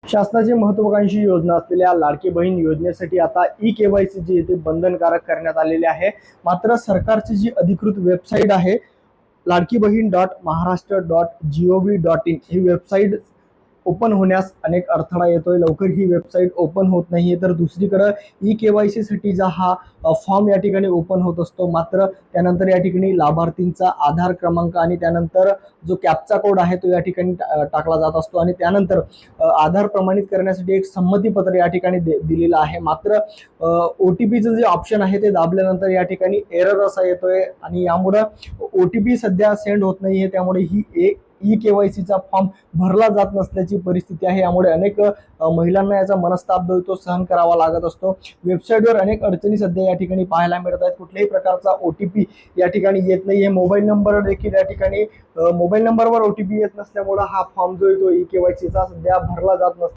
शासनाची महत्त्वाकांक्षी योजना असलेल्या लाडकी बहीण योजनेसाठी आता ई-केवायसी जी आहे ती बंधनकारक करण्यात आलेली आहे। मात्र सरकारची जी अधिकृत वेबसाईट आहे ladkibaheen.maharashtra.gov.in ही वेबसाईट ओपन होण्यास अनेक अडथळा येतोय। लवकर ही वेबसाईट ओपन होत नाहीये, तर दुसरीकडे ई-केवायसी साठी जा हा फॉर्म या ठिकाणी ओपन होत असतो। मात्र त्यानंतर या ठिकाणी लाभार्थींचा आधार क्रमांक आणि त्यानंतर जो कॅप्चा कोड आहे तो या ठिकाणी टाकला जात असतो आणि त्यानंतर आधार प्रमाणित करण्यासाठी एक संमतीपत्र या ठिकाणी दिलेलं आहे। मात्र ओटीपीचं जे ऑप्शन आहे ते दाबल्यानंतर या ठिकाणी एरर असा येतोय आणि यामुळे ओटीपी सध्या सेंड होत नाहीये। त्यामुळे ही ई-केवायसीचा फॉर्म भरला जात नसल्याची परिस्थिती आहे। यामुळे अनेक महिलांना याचा मनस्ताप जो तो सहन करावा लागत असतो। वेबसाईटवर अनेक अडचणी सध्या या ठिकाणी पाहायला मिळत आहेत। कुठल्याही प्रकारचा ओटीपी या ठिकाणी येत नाहीये। मोबाईल नंबर देखील या ठिकाणी मोबाईल नंबरवर ओटीपी येत नसल्यामुळे हा फॉर्म जो आहे तो ई-केवायसीचा सध्या भरला जात नसतो।